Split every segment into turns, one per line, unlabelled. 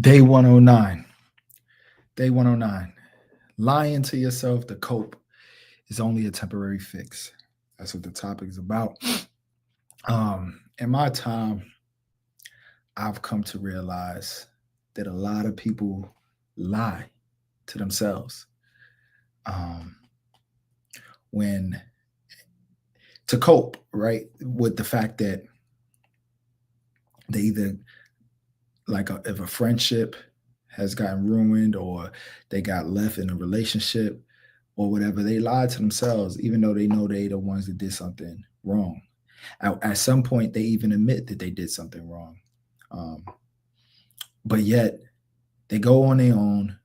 Day 109. Day 109. Lying to yourself to cope is only a temporary fix. That's what the topic is about. In my time, I've come to realize that a lot of people lie to themselves. Um, when to cope, right, with the fact that they either if a friendship has gotten ruined or they got left in a relationship or whatever, they lie to themselves, even though they know they the ones that did something wrong. At some point, they even admit that they did something wrong. Um, but yet they go on their own.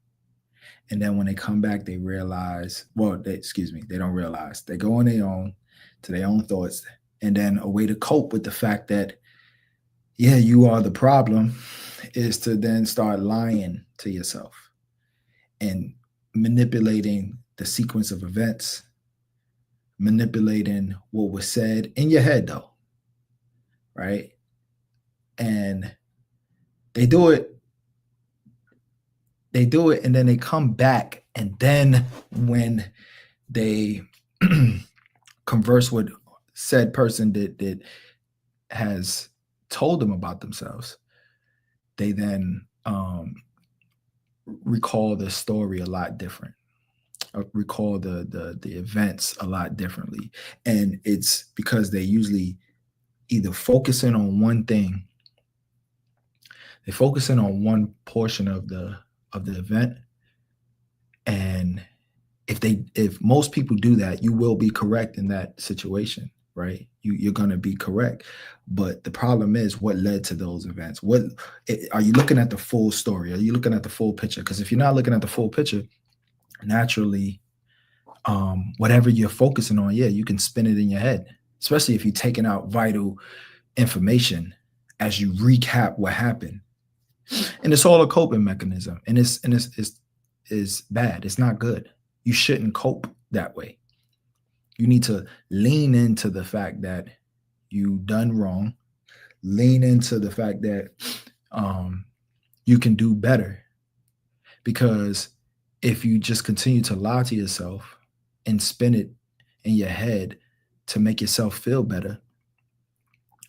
And then when they come back, they realize, excuse me, they don't realize. They go on their own to their own thoughts. And then a way to cope with the fact that, yeah, you are the problem is to then start lying to yourself and manipulating the sequence of events, manipulating what was said in your head, though, right? And they do it, and then they come back. And then when they converse with said person that has told them about themselves, they then recall the story a lot different, recall the events a lot differently. And it's because they usually either focusing on one thing, they're focusing on one portion of the event. And if most people do that, you will be correct in that situation, right? You're going to be correct. But the problem is what led to those events. Are you looking at the full story? Are you looking at the full picture? Because if you're not looking at the full picture, naturally, whatever you're focusing on, yeah, you can spin it in your head, especially if you're taking out vital information as you recap what happened. And it's all a coping mechanism, and it's bad. It's not good. You shouldn't cope that way. You need to lean into the fact that you done wrong. Lean into the fact that you can do better. Because if you just continue to lie to yourself and spin it in your head to make yourself feel better,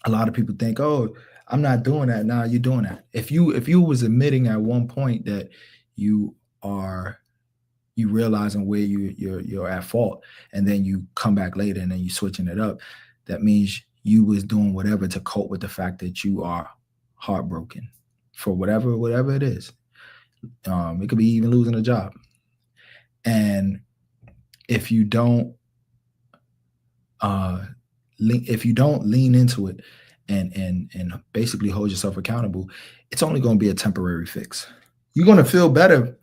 a lot of people think, "Oh, I'm not doing that." Now you're doing that. If you was admitting at one point that you realizing where you're at fault, and then you come back later and then you switching it up, that means you was doing whatever to cope with the fact that you are heartbroken for whatever it is. It could be even losing a job. And if you don't lean into it and basically hold yourself accountable, it's only going to be a temporary fix. You're going to feel better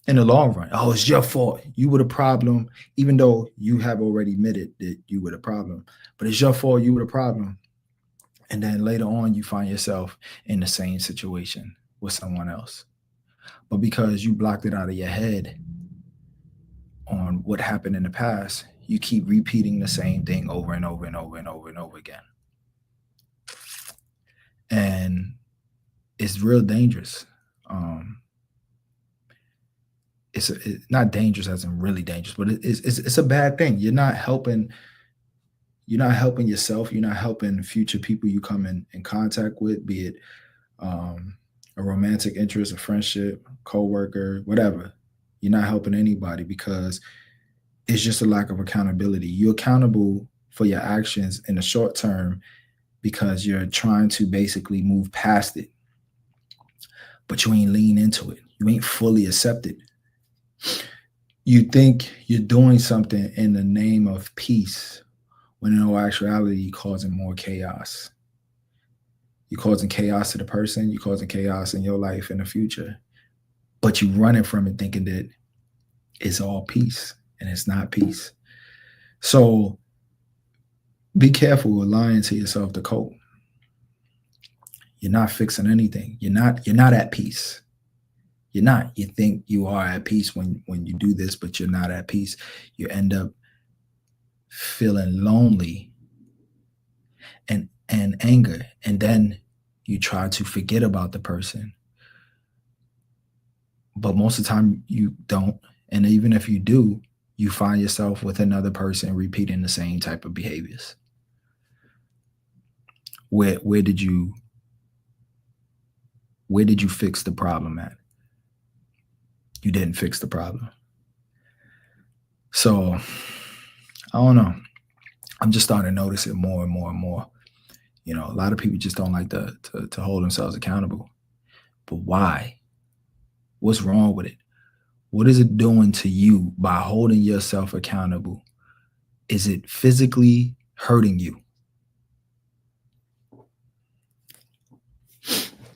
in the long run. Oh, it's your fault. You were the problem, even though you have already admitted that you were the problem. But it's your fault. You were the problem. And then later on, you find yourself in the same situation with someone else. But because you blocked it out of your head on what happened in the past, you keep repeating the same thing over and over and over and over and over again. And it's real dangerous. It's not dangerous as in really dangerous, but it's a bad thing. You're not helping yourself. You're not helping future people you come in contact with, be it a romantic interest, a friendship, coworker, whatever. You're not helping anybody because it's just a lack of accountability. You're accountable for your actions in the short term because you're trying to basically move past it, but you ain't lean into it. You ain't fully accept it. You think you're doing something in the name of peace, when in all actuality, you're causing more chaos. You're causing chaos to the person, you're causing chaos in your life in the future. But you're running from it thinking that it's all peace, and it's not peace. So be careful with lying to yourself to cope. You're not fixing anything. You're not at peace. You're not. You think you are at peace when you do this, but you're not at peace. You end up feeling lonely and anger, and then you try to forget about the person, But most of the time you don't. And even if you do, you find yourself with another person repeating the same type of behaviors. Where did you fix the problem at? You didn't fix the problem. So I don't know. I'm just starting to notice it more and more and more. You know, a lot of people just don't like to hold themselves accountable. But why? What's wrong with it? What is it doing to you by holding yourself accountable? Is it physically hurting you?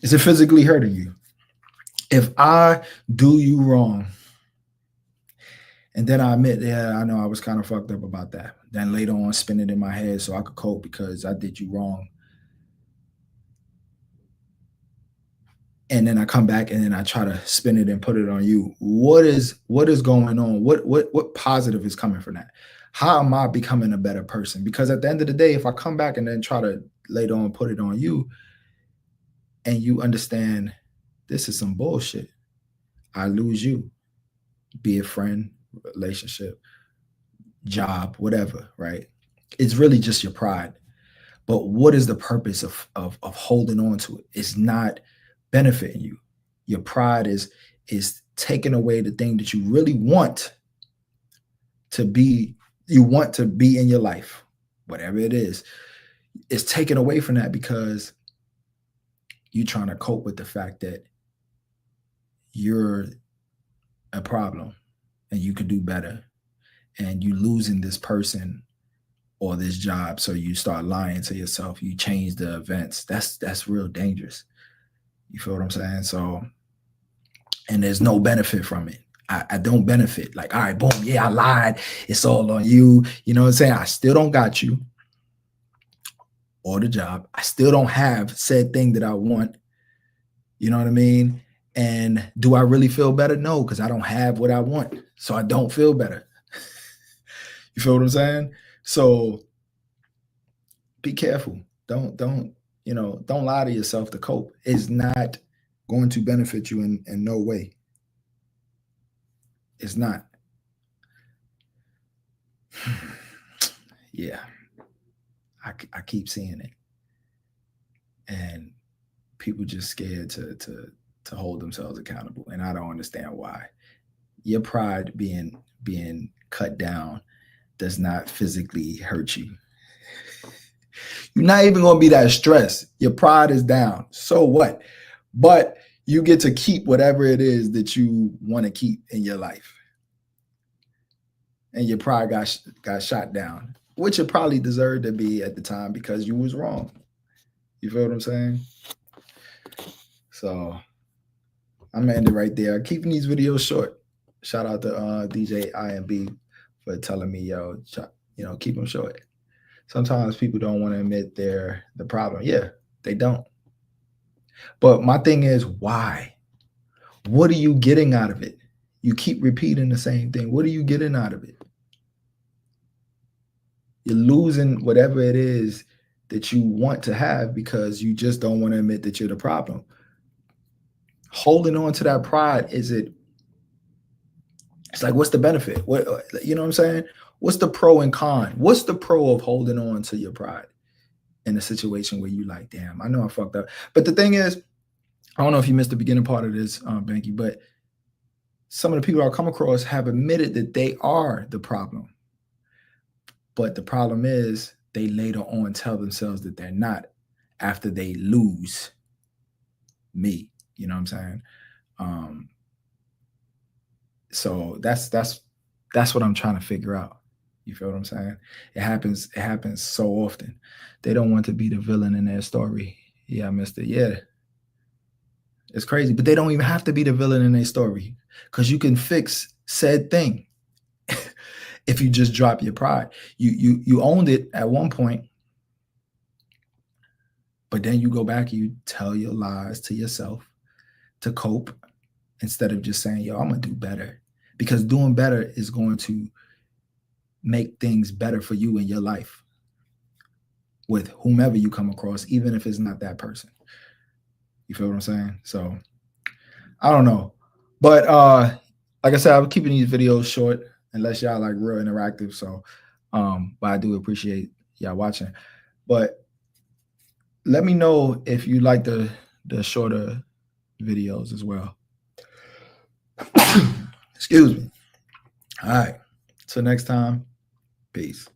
Is it physically hurting you? If I do you wrong, and then I admit, yeah, I know I was kind of fucked up about that. Then later on, spin it in my head so I could cope because I did you wrong. And then I come back and then I try to spin it and put it on you. What is going on? What positive is coming from that? How am I becoming a better person? Because at the end of the day, if I come back and then try to later on put it on you, and you understand this is some bullshit, I lose you, be it friend, relationship, job, whatever, right? It's really just your pride. But what is the purpose of holding on to it? It's not benefiting you. Your pride is taking away the thing that you really want to be, you want to be in your life, whatever it is. It's taken away from that because you're trying to cope with the fact that you're a problem and you could do better, and you losing this person or this job, so you start lying to yourself, you change the events. That's real dangerous. You feel what I'm saying? So, and there's no benefit from it. I don't benefit. Like, all right, boom, yeah, I lied, it's all on you. You know what I'm saying? I still don't got you or the job. I still don't have said thing that I want. You know what I mean? And do I really feel better? No, because I don't have what I want. So I don't feel better. You feel what I'm saying? So be careful. Don't lie to yourself to cope. It's not going to benefit you in no way. It's not. Yeah. I keep seeing it. And people just scared to hold themselves accountable. And I don't understand why. Your pride being cut down does not physically hurt you. You're not even going to be that stressed. Your pride is down. So what? But you get to keep whatever it is that you want to keep in your life. And your pride got shot down, which it probably deserved to be at the time because you was wrong. You feel what I'm saying? So I'm gonna end it right there. Keeping these videos short. Shout out to DJ IMB for telling me, keep them short. Sometimes people don't want to admit they're the problem. Yeah, they don't. But my thing is, why? What are you getting out of it? You keep repeating the same thing. What are you getting out of it? You're losing whatever it is that you want to have because you just don't want to admit that you're the problem. Holding on to that pride, it's like, what's the benefit? What, you know what I'm saying? What's the pro and con? What's the pro of holding on to your pride in a situation where you like, damn, I know I fucked up. But the thing is, I don't know if you missed the beginning part of this, Banky, but some of the people I come across have admitted that they are the problem. But the problem is they later on tell themselves that they're not after they lose me. You know what I'm saying? So that's what I'm trying to figure out. You feel what I'm saying? It happens so often. They don't want to be the villain in their story. Yeah, Mr. Yeah. It's crazy, but they don't even have to be the villain in their story because you can fix said thing if you just drop your pride. You owned it at one point, but then you go back and you tell your lies to yourself to cope instead of just saying, yo, I'm gonna do better, because doing better is going to make things better for you in your life with whomever you come across, even if it's not that person. You feel what I'm saying? So I don't know. But like I said, I'm keeping these videos short unless y'all like real interactive. So but I do appreciate y'all watching. But let me know if you like the shorter videos as well. Excuse me. All right. Till next time. Peace.